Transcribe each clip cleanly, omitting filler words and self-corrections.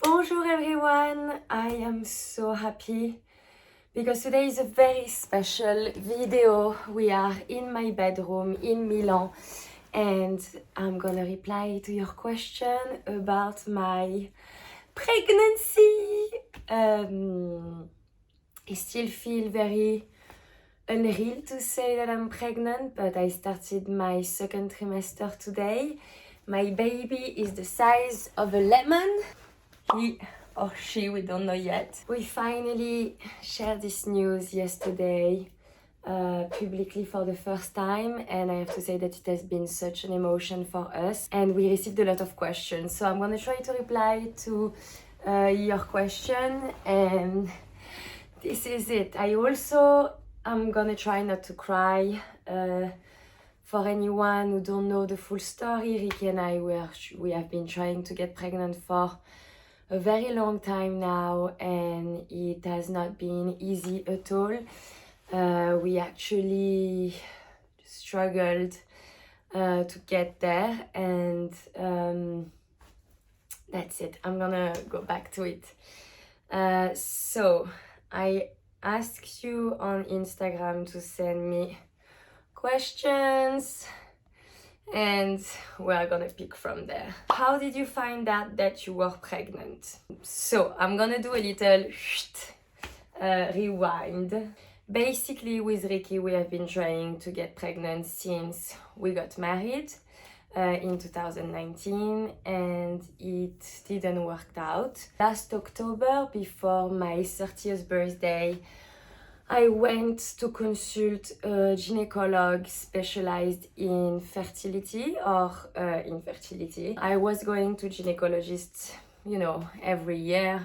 Bonjour everyone, I am so happy because today is a very special video. We are in my bedroom in Milan and I'm gonna reply to your question about my pregnancy. I still feel very unreal to say that I'm pregnant, but I started my second trimester today. My baby is the size of a lemon. He or she, we don't know yet. We finally shared this news yesterday publicly for the first time, and I have to say that it has been such an emotion for us, and we received a lot of questions. So I'm gonna try to reply to your question, and this is it. I'm gonna try not to cry. For anyone who don't know the full story, Ricky and I we have been trying to get pregnant for a very long time now, and it has not been easy at all. We actually struggled to get there, and that's it. I'm gonna go back to it. So I asked you on Instagram to send me questions, and we're gonna pick from there. How did you find out that you were pregnant? So I'm gonna do a little rewind. Basically, with Ricky, we have been trying to get pregnant since we got married in 2019, and it didn't work out. Last October, before my 30th birthday, I went to consult a gynecologist specialized in fertility or infertility. I was going to gynecologists, every year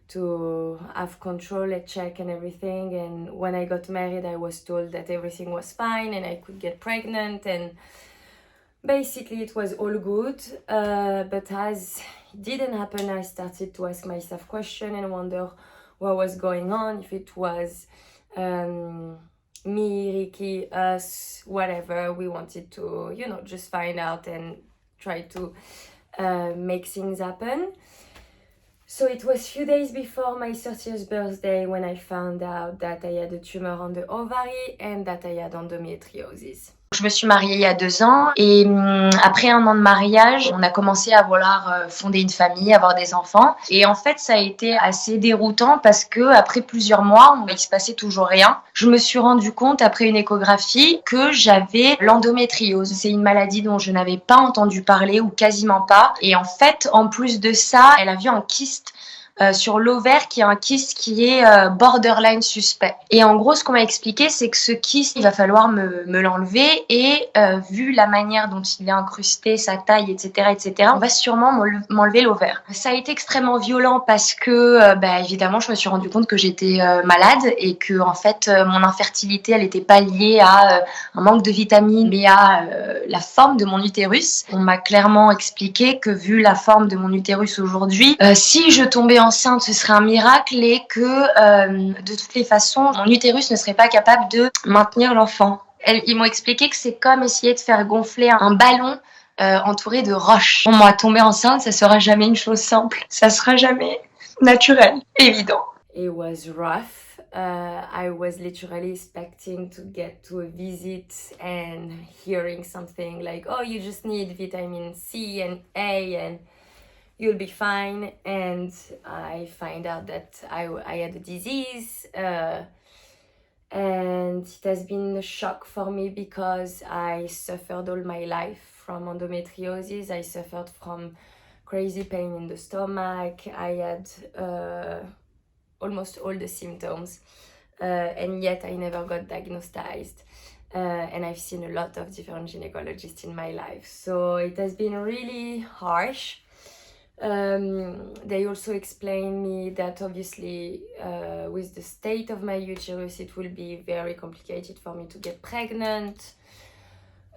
to have control and check and everything. And when I got married, I was told that everything was fine and I could get pregnant, and basically it was all good. But as it didn't happen, I started to ask myself questions and wonder what was going on, if it was me, Ricky, us, whatever. We wanted to, just find out and try to make things happen. So it was a few days before my 30th birthday when I found out that I had a tumor on the ovary and that I had endometriosis. Je me suis mariée il y a 2 ans et après 1 an de mariage, on a commencé à vouloir fonder une famille, avoir des enfants. Et en fait, ça a été assez déroutant parce que après plusieurs mois, il se passait toujours rien. Je me suis rendu compte après une échographie que j'avais l'endométriose. C'est une maladie dont je n'avais pas entendu parler ou quasiment pas. Et en fait, en plus de ça, elle a vu un kyste sur l'ovaire, qui est un kyste qui est borderline suspect. Et en gros, ce qu'on m'a expliqué, c'est que ce kyste, il va falloir me l'enlever, et vu la manière dont il est incrusté, sa taille, etc., on va sûrement m'enlever l'ovaire. Ça a été extrêmement violent parce que, évidemment, je me suis rendu compte que j'étais malade et que, en fait, mon infertilité, elle n'était pas liée à un manque de vitamines, mais à la forme de mon utérus. On m'a clairement expliqué que, vu la forme de mon utérus aujourd'hui, si je tombais enceinte, ce serait un miracle, et que de toutes les façons, mon utérus ne serait pas capable de maintenir l'enfant. Ils m'ont expliqué que c'est comme essayer de faire gonfler un ballon entouré de roches. Pour moi, tomber enceinte, ça sera jamais une chose simple. Ça sera jamais naturel, évident. It was rough. I was literally expecting to get to a visit and hearing something like, oh, you just need vitamin C and A and you'll be fine. And I find out that I had a disease, and it has been a shock for me because I suffered all my life from endometriosis. I suffered from crazy pain in the stomach. I had almost all the symptoms, and yet I never got diagnosed. And I've seen a lot of different gynecologists in my life, so it has been really harsh. They also explained me that obviously with the state of my uterus, it will be very complicated for me to get pregnant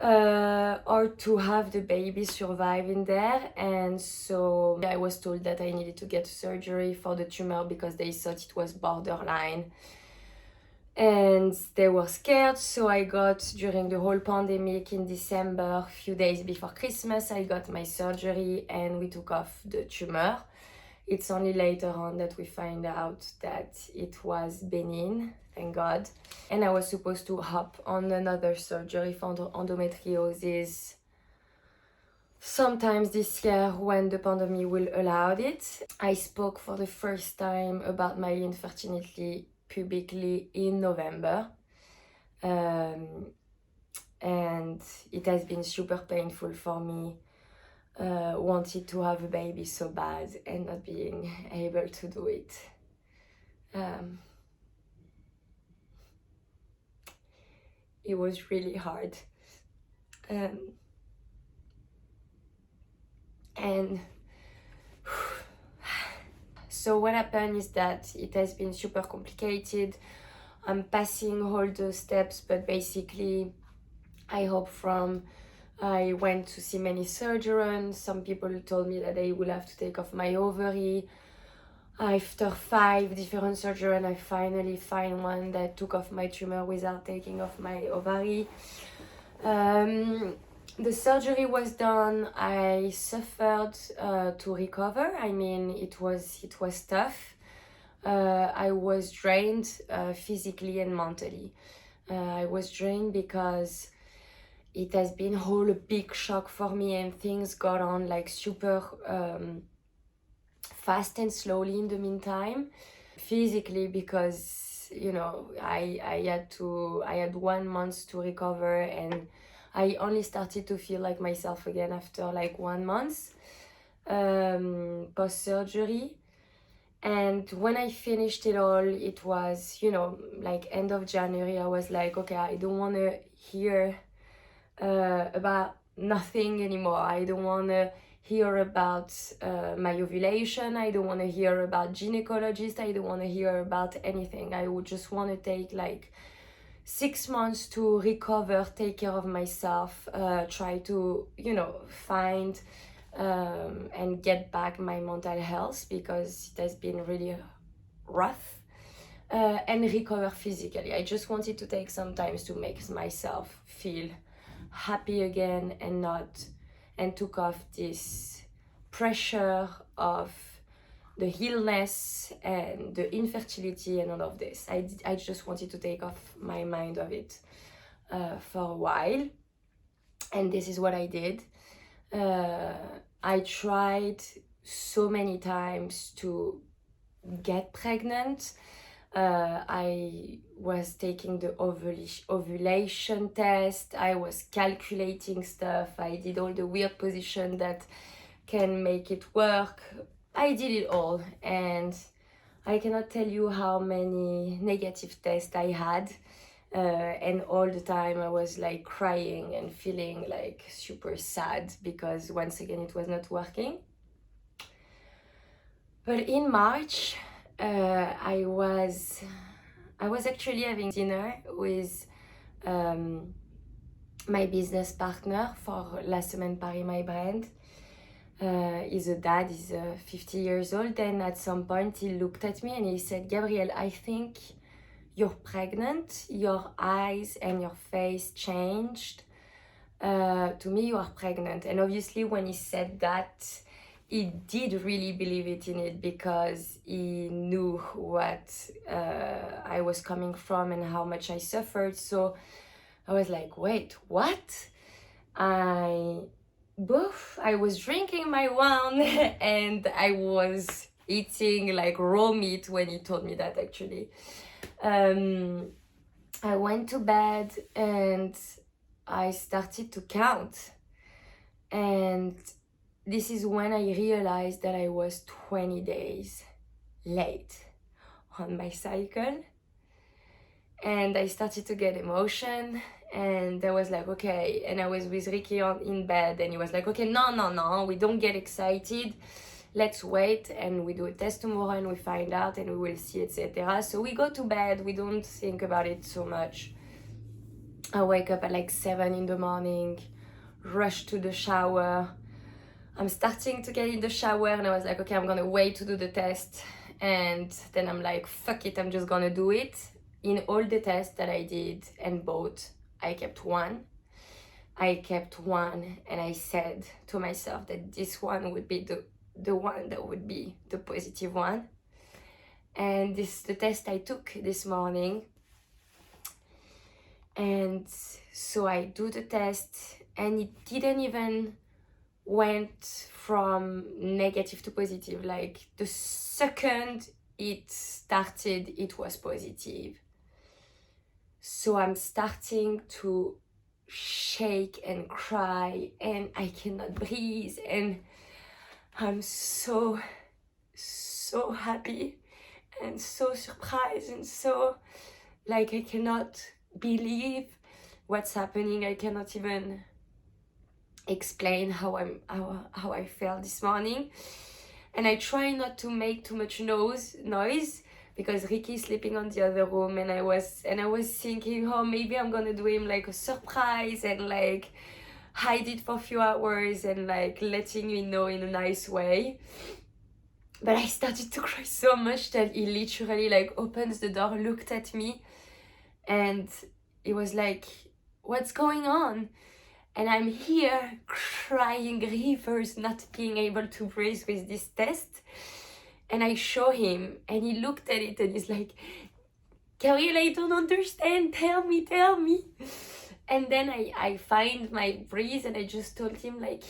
or to have the baby survive in there. And so I was told that I needed to get surgery for the tumor because they thought it was borderline. And they were scared, so I got, during the whole pandemic in December, a few days before Christmas, I got my surgery and we took off the tumor. It's only later on that we find out that it was benign, thank God. And I was supposed to hop on another surgery for endometriosis sometimes this year when the pandemic will allow it. I spoke for the first time about my infertility publicly in November. And it has been super painful for me. Wanted to have a baby so bad and not being able to do it. It was really hard. And so what happened is that it has been super complicated. I'm passing all the steps, but basically I went to see many surgeons. Some people told me that they will have to take off my ovary. After 5 different surgeries, I finally find one that took off my tumor without taking off my ovary. The surgery was done. I suffered to recover. I mean, it was tough. I was drained physically and mentally. I was drained because it has been a big shock for me, and things got on like super fast and slowly in the meantime. Physically, because I had 1 month to recover, and I only started to feel like myself again after like 1 month post-surgery. And when I finished it all, it was, like end of January. I was like, okay, I don't want to hear about nothing anymore. I don't want to hear about my ovulation. I don't want to hear about gynecologist. I don't want to hear about anything. I would just want to take like 6 months to recover, take care of myself, try to, find and get back my mental health, because it has been really rough, and recover physically. I just wanted to take some time to make myself feel happy again and took off this pressure of the illness and the infertility and all of this. I just wanted to take off my mind of it for a while, and this is what I did. I tried so many times to get pregnant. I was taking the ovulation test. I was calculating stuff. I did all the weird position that can make it work. I did it all, and I cannot tell you how many negative tests I had. And all the time I was like crying and feeling like super sad, because once again it was not working. But in March, I was actually having dinner with my business partner for La Semaine Paris, my brand. He's a dad, he's 50 years old, and at some point he looked at me and he said, Gabrielle, I think you're pregnant, your eyes and your face changed. To me, you are pregnant. And obviously when he said that, he did really believe it in it, because he knew what I was coming from and how much I suffered. So I was like, wait, what? I was drinking my wine and I was eating like raw meat when he told me that, actually. I went to bed and I started to count, and this is when I realized that I was 20 days late on my cycle. And I started to get emotion, and I was like, okay. And I was with Ricky in bed, and he was like, okay, no, we don't get excited. Let's wait, and we do a test tomorrow, and we find out, and we will see, etc. So we go to bed, we don't think about it so much. I wake up at like 7 in the morning, rush to the shower. I'm starting to get in the shower, and I was like, okay, I'm gonna wait to do the test. And then I'm like, fuck it, I'm just gonna do it. In all the tests that I did and bought, I kept one, and I said to myself that this one would be the the one that would be the positive one. And this is the test I took this morning. And so I do the test, and it didn't even went from negative to positive. Like the second it started, it was positive. So I'm starting to shake and cry, and I cannot breathe, and I'm so happy and so surprised, and so like I cannot believe what's happening. I cannot even explain how I felt this morning. And I try not to make too much noise because Ricky is sleeping on the other room, and I was thinking, oh, maybe I'm gonna do him like a surprise and like hide it for a few hours and like letting me know in a nice way. But I started to cry so much that he literally like opens the door, looked at me, and he was like, what's going on? And I'm here crying rivers, not being able to breathe with this test. And I show him, and he looked at it and he's like, Gabrielle, I don't understand, tell me. And then I find my breath, and I just told him like,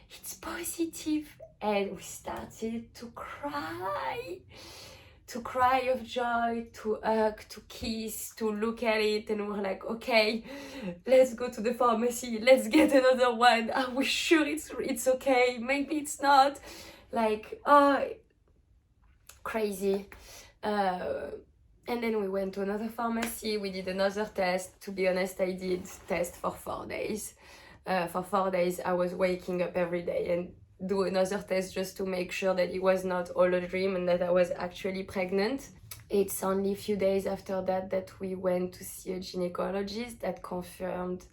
it's positive. And we started to cry of joy, to hug, to kiss, to look at it, and we're like, okay, let's go to the pharmacy, let's get another one. Are we sure it's okay? Maybe it's not. Like, oh, crazy. And then we went to another pharmacy, we did another test. To be honest, I did test for 4 days. For 4 days, I was waking up every day and do another test just to make sure that it was not all a dream and that I was actually pregnant. It's only a few days after that we went to see a gynecologist that confirmed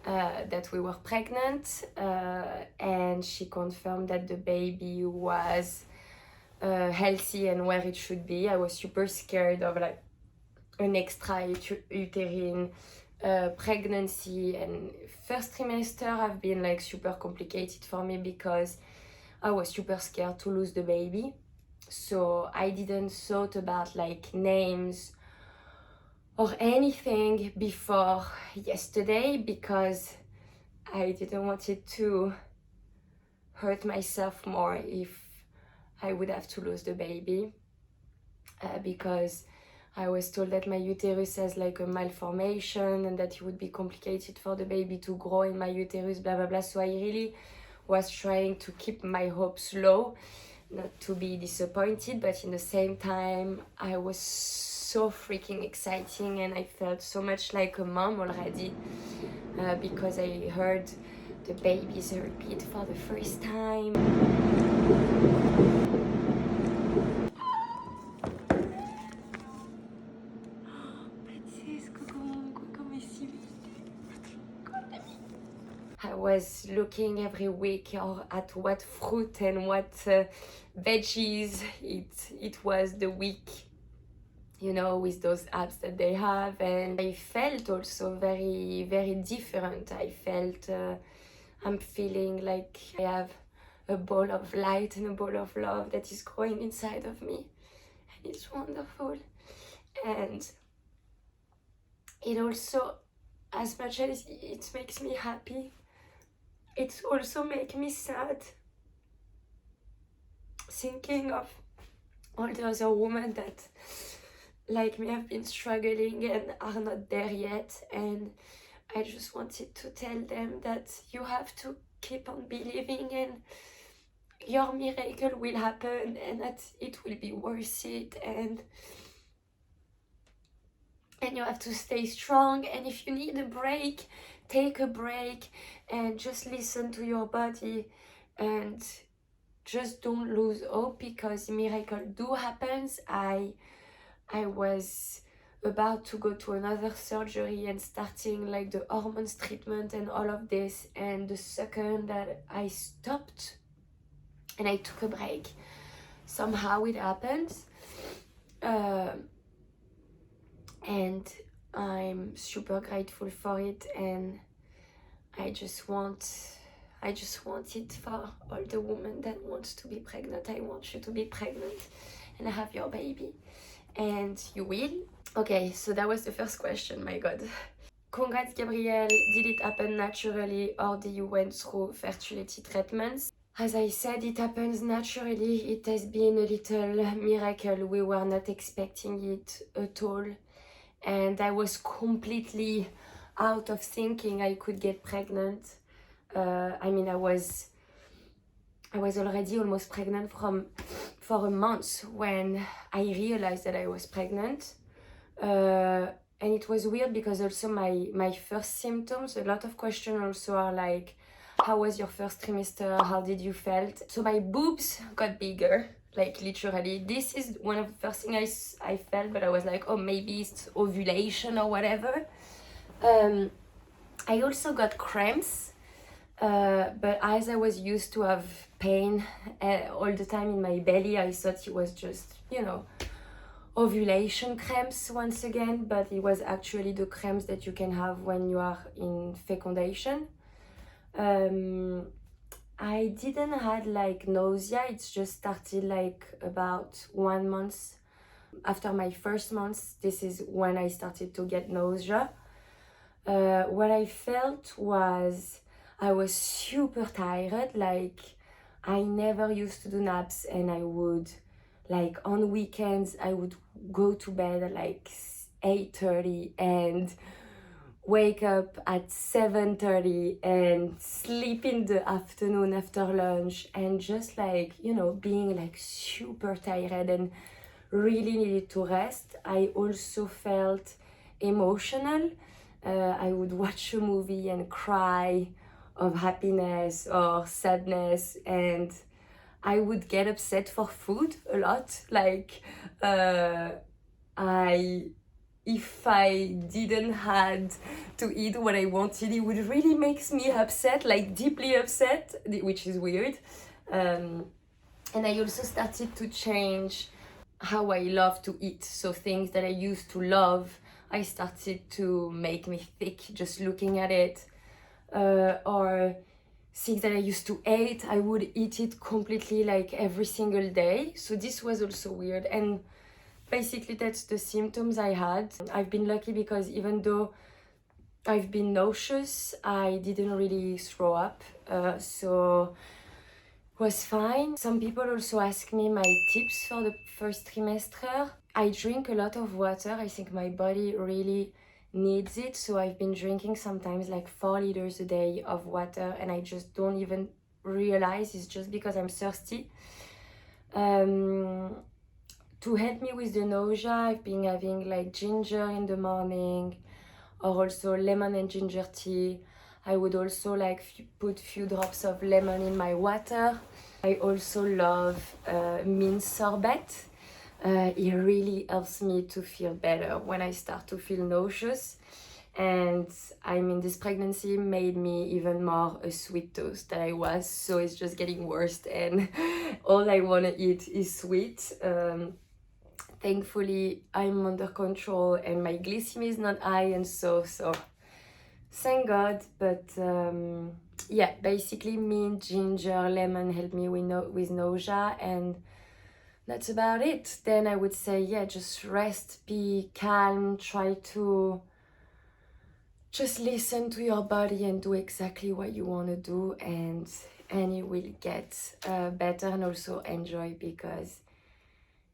that we were pregnant, and she confirmed that the baby was healthy and where it should be. I was super scared of like an extra uterine pregnancy, and first trimester have been like super complicated for me because I was super scared to lose the baby. So I didn't thought about like names or anything before yesterday because I didn't want it to hurt myself more if I would have to lose the baby, because I was told that my uterus has like a malformation and that it would be complicated for the baby to grow in my uterus, blah blah blah. So I really was trying to keep my hopes low, not to be disappointed, but in the same time I was so freaking exciting, and I felt so much like a mom already, because I heard the baby's heartbeat for the first time. I was looking every week at what fruit and what veggies it was the week, you know, with those apps that they have. And I felt also very, very different. I felt I'm feeling like I have a ball of light and a ball of love that is growing inside of me, and it's wonderful. And it also, as much as it makes me happy, it also makes me sad, thinking of all the other women that like me have been struggling and are not there yet. And I just wanted to tell them that you have to keep on believing, and your miracle will happen, and that it will be worth it, and you have to stay strong. And if you need a break, take a break and just listen to your body, and just don't lose hope, because miracle do happens. I was about to go to another surgery and starting like the hormones treatment and all of this, and the second that I stopped and I took a break, somehow it happens. And I'm super grateful for it, and I just want I just want it for all the women that wants to be pregnant. I want you to be pregnant and have your baby, and you will. Okay, so that was the first question. My god. Congrats, Gabrielle. Did it happen naturally or did you went through fertility treatments? As I said, it happens naturally. It has been a little miracle. We were not expecting it at all. And I was completely out of thinking I could get pregnant. I mean, I was already almost pregnant for a month when I realized that I was pregnant. And it was weird because also my first symptoms, a lot of questions also are like, how was your first trimester? How did you felt? So my boobs got bigger, like literally. This is one of the first things I felt, but I was like, oh, maybe it's ovulation or whatever. I also got cramps, but as I was used to have pain all the time in my belly, I thought it was just, you know, ovulation cramps once again, but it was actually the cramps that you can have when you are in fécondation. I didn't had like nausea. It's just started like about 1 month after my first month. This is when I started to get nausea. What I felt was I was super tired. Like I never used to do naps, and I would, like on weekends, I would go to bed at like 8:30 and wake up at 7:30 and sleep in the afternoon after lunch, and just like, you know, being like super tired and really needed to rest. I also felt emotional. I would watch a movie and cry of happiness or sadness, and I would get upset for food a lot. Like if I didn't had to eat what I wanted, it would really makes me upset, like deeply upset, which is weird. And I also started to change how I love to eat. So things that I used to love, I started to make me thick just looking at it. Or things that I used to hate, I would eat it completely, like every single day. So this was also weird. And basically that's the symptoms I had. I've been lucky because even though I've been nauseous, I didn't really throw up, so it was fine. Some people also ask me my tips for the first trimester. I drink a lot of water. I think my body really needs it, so I've been drinking sometimes like 4 liters a day of water, and I just don't even realize it's just because I'm thirsty. To help me with the nausea, I've been having like ginger in the morning, or also lemon and ginger tea. I would also like put few drops of lemon in my water. I also love mint sorbet. It really helps me to feel better when I start to feel nauseous. And I mean, this pregnancy made me even more a sweet tooth than I was, so it's just getting worse, and all I want to eat is sweet. Thankfully, I'm under control and my glycemia is not high, and so thank God. But yeah, basically mint, ginger, lemon help me with nausea, and that's about it. Then I would say, yeah, just rest, be calm, try to just listen to your body and do exactly what you want to do, and you will get better, and also enjoy because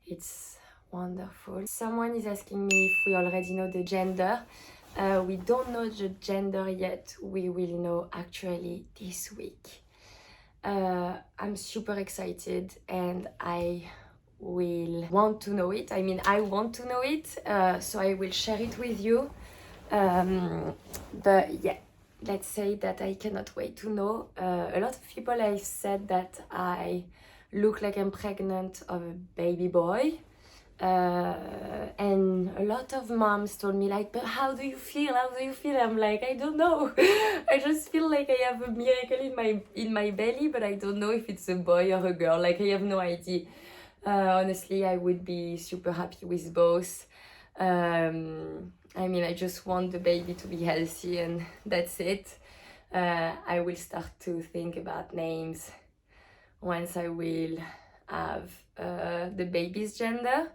it's wonderful. Someone is asking me if we already know the gender. We don't know the gender yet. We will know actually this week. I'm super excited, and I will want to know it. I mean, I want to know it, so I will share it with you. But yeah, let's say that I cannot wait to know. A lot of people have said that I look like I'm pregnant of a baby boy. And a lot of moms told me like, but how do you feel? How do you feel? I'm like, I don't know. I just feel like I have a miracle in my belly, but I don't know if it's a boy or a girl. Like, I have no idea. Honestly, I would be super happy with both. I mean, I just want the baby to be healthy, and that's it. I will start to think about names once I will have the baby's gender.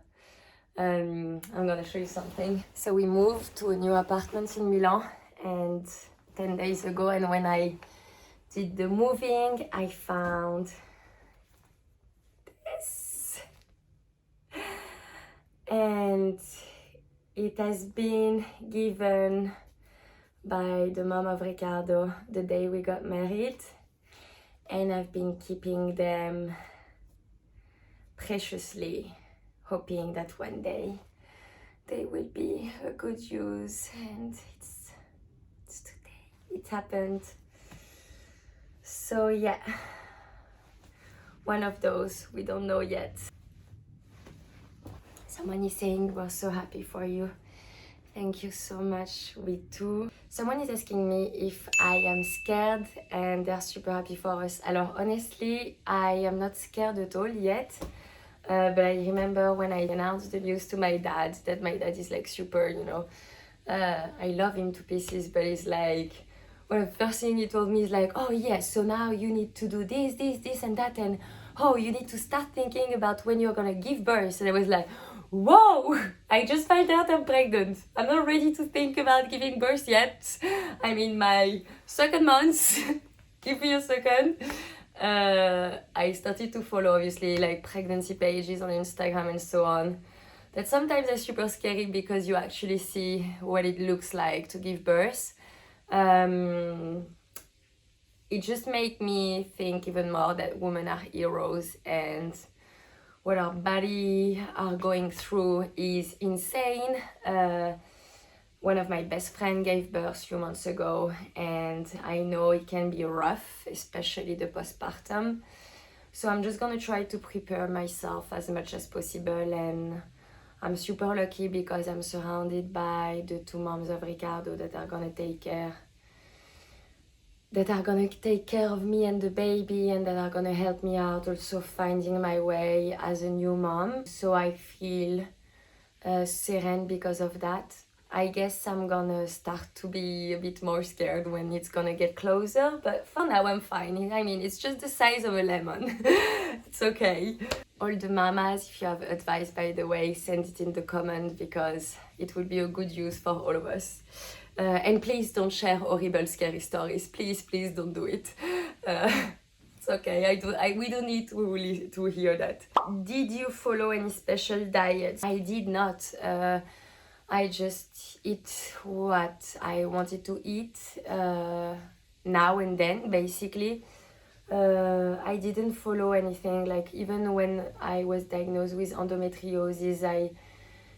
I'm gonna show you something. So we moved to a new apartment in Milan, and 10 days ago, and when I did the moving, I found this. And it has been given by the mom of Ricardo the day we got married, and I've been keeping them preciously, hoping that one day they will be a good use, and it's today. It happened. So yeah, one of those, we don't know yet. Someone is saying we're so happy for you. Thank you so much, we too. Someone is asking me if I am scared, and they're super happy for us. Alors honestly, I am not scared at all yet. But I remember when I announced the news to my dad, that my dad is like super, you know, I love him to pieces, but it's like, well, the first thing he told me is like, oh yes, so now you need to do this and that, and oh, you need to start thinking about when you're gonna give birth. And I was like, whoa, I just found out I'm pregnant. I'm not ready to think about giving birth yet. I'm in my second month. Give me a second. I started to follow, obviously, like pregnancy pages on Instagram and so on. That sometimes are super scary because you actually see what it looks like to give birth. It just made me think even more that women are heroes, and what our body are going through is insane. One of my best friends gave birth a few months ago, and I know it can be rough, especially the postpartum. So I'm just gonna try to prepare myself as much as possible, and I'm super lucky because I'm surrounded by the two moms of Ricardo that are gonna take care of me and the baby, and that are gonna help me out also finding my way as a new mom. So I feel serene because of that. I guess I'm gonna start to be a bit more scared when it's gonna get closer, but for now I'm fine. I mean, it's just the size of a lemon. It's okay. All the mamas, if you have advice, by the way, send it in the comments, because it will be a good use for all of us. And please don't share horrible, scary stories. Please don't do it. It's okay. We don't need to hear that. Did you follow any special diets? I did not. I just eat what I wanted to eat now and then, basically. I didn't follow anything. Like, even when I was diagnosed with endometriosis, I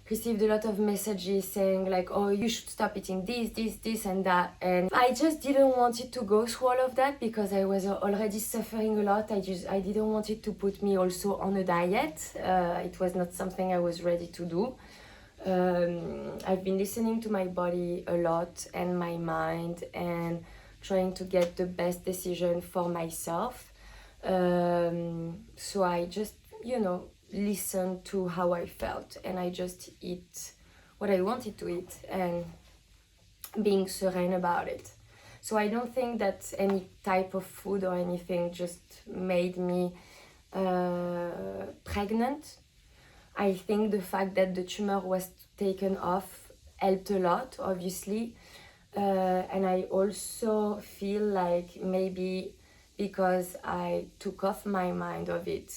received a lot of messages saying like, oh, you should stop eating this and that, and I just didn't want it to go through all of that because I was already suffering a lot. I didn't want it to put me also on a diet. It was not something I was ready to do. I've been listening to my body a lot and my mind, and trying to get the best decision for myself. So I just, listen to how I felt, and I just eat what I wanted to eat, and being serene about it. So I don't think that any type of food or anything just made me pregnant. I think the fact that the tumor was taken off helped a lot, obviously. And I also feel like maybe because I took off my mind of it,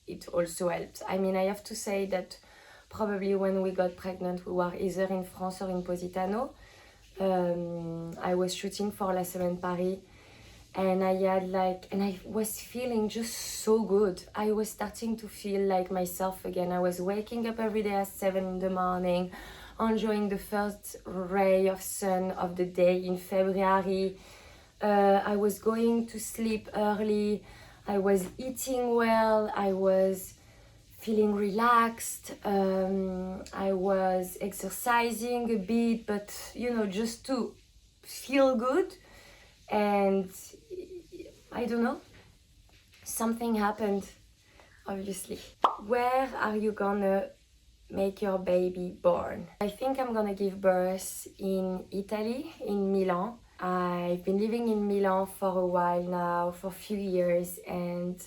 it also helped. I mean, I have to say that probably when we got pregnant, we were either in France or in Positano. I was shooting for La Semaine Paris, and I was feeling just so good. I was starting to feel like myself again. I was waking up every day at 7 in the morning, enjoying the first ray of sun of the day in February. I was going to sleep early. I was eating well. I was feeling relaxed. I was exercising a bit, but just to feel good. And I don't know, something happened, obviously. Where are you gonna make your baby born? I think I'm gonna give birth in Italy, in Milan. I've been living in Milan for a while now, for a few years, and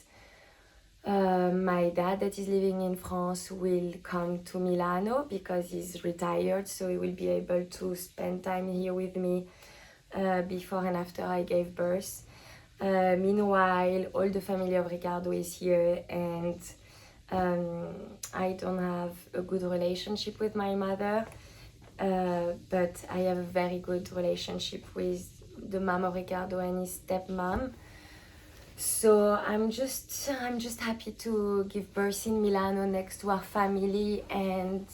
my dad that is living in France will come to Milano because he's retired, so he will be able to spend time here with me before and after I gave birth. Meanwhile, all the family of Ricardo is here, and I don't have a good relationship with my mother, but I have a very good relationship with the mom of Ricardo and his stepmom. So I'm just happy to give birth in Milano next to our family, and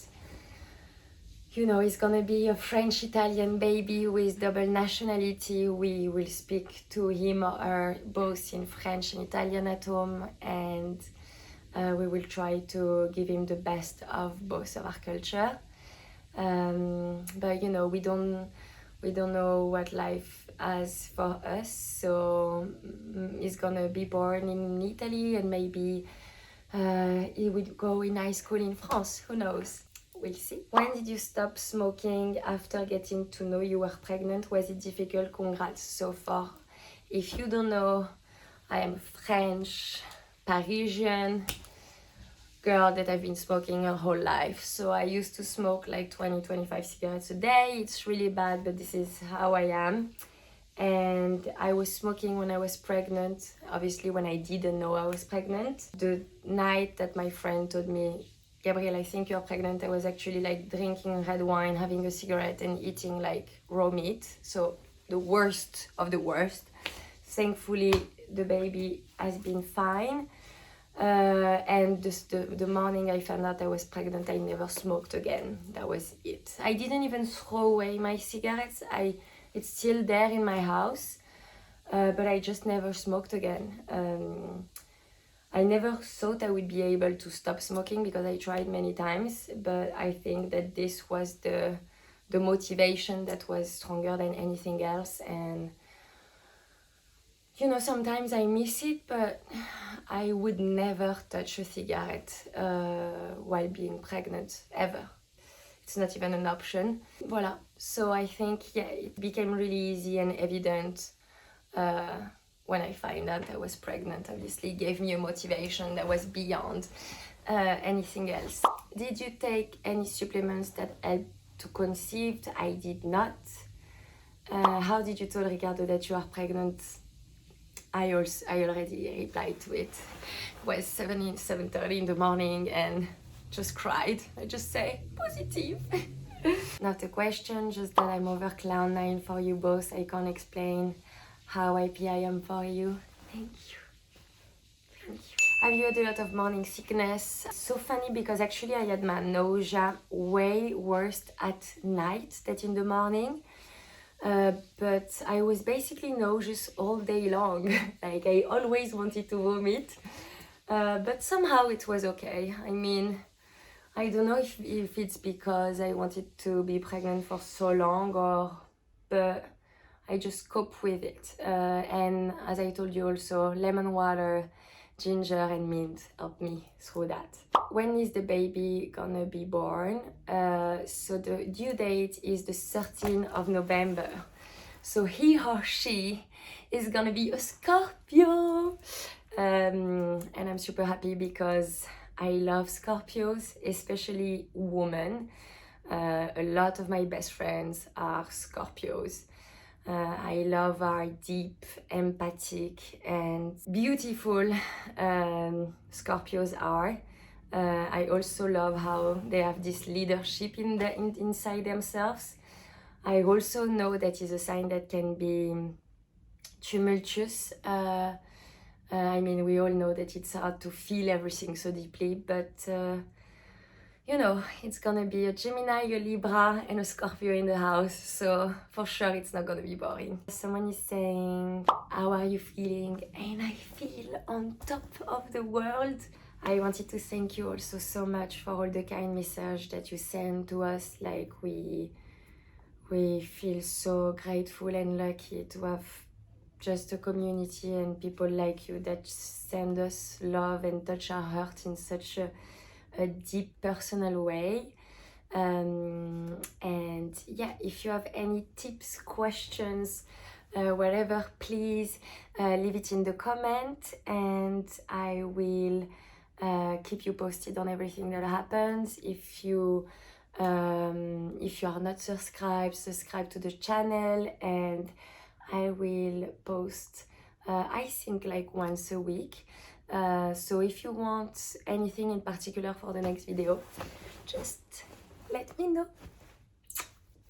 you know, it's gonna be a French-Italian baby with double nationality. We will speak to him or her both in French and Italian at home, and we will try to give him the best of both of our culture. But you know, we don't know what life has for us, so he's gonna be born in Italy, and maybe he would go in high school in France, who knows. We'll see. When did you stop smoking after getting to know you were pregnant? Was it difficult? Congrats. So far, if you don't know, I am French, Parisian girl that I've been smoking her whole life. So I used to smoke like 20-25 cigarettes a day. It's really bad, but this is how I am. And I was smoking when I was pregnant, obviously when I didn't know I was pregnant. The night that my friend told me, Gabrielle, I think you're pregnant, I was actually like drinking red wine, having a cigarette and eating like raw meat. So the worst of the worst. Thankfully, the baby has been fine. And the morning I found out I was pregnant, I never smoked again. That was it. I didn't even throw away my cigarettes. It's still there in my house, but I just never smoked again. I never thought I would be able to stop smoking because I tried many times, but I think that this was the motivation that was stronger than anything else. And you know, sometimes I miss it, but I would never touch a cigarette while being pregnant, ever. It's not even an option. Voila. So I think, yeah, it became really easy and evident when I found out I was pregnant. Obviously, it gave me a motivation that was beyond anything else. Did you take any supplements that helped to conceive? I did not. How did you tell Ricardo that you are pregnant? I already replied to it. It was 7:30 in the morning and just cried. I just say positive. Not a question, just that I'm over cloud nine for you both. I can't explain how happy I am for you. Thank you. Thank you. Have you had a lot of morning sickness? So funny because actually I had my nausea way worse at night than in the morning. But I was basically nauseous all day long. Like I always wanted to vomit. But somehow it was okay. I mean, I don't know if it's because I wanted to be pregnant for so long but I just cope with it. And as I told you also, lemon water, ginger and mint helped me through that. When is the baby gonna be born? So the due date is the 13th of November. So he or she is gonna be a Scorpio. And I'm super happy because I love Scorpios, especially women. A lot of my best friends are Scorpios. I love our deep, empathic and beautiful Scorpios are. I also love how they have this leadership inside themselves. I also know that is a sign that can be tumultuous. I mean, we all know that it's hard to feel everything so deeply, but you know, it's gonna be a Gemini, a Libra, and a Scorpio in the house, so for sure it's not gonna be boring. Someone is saying, how are you feeling? And I feel on top of the world. I wanted to thank you also so much for all the kind messages that you send to us. Like we feel so grateful and lucky to have just a community and people like you that send us love and touch our heart in such a deep personal way. And yeah, if you have any tips, questions, whatever, please leave it in the comment, and I will keep you posted on everything that happens. If you are not subscribed, subscribe to the channel, and I will post I think like once a week. So if you want anything in particular for the next video, just let me know.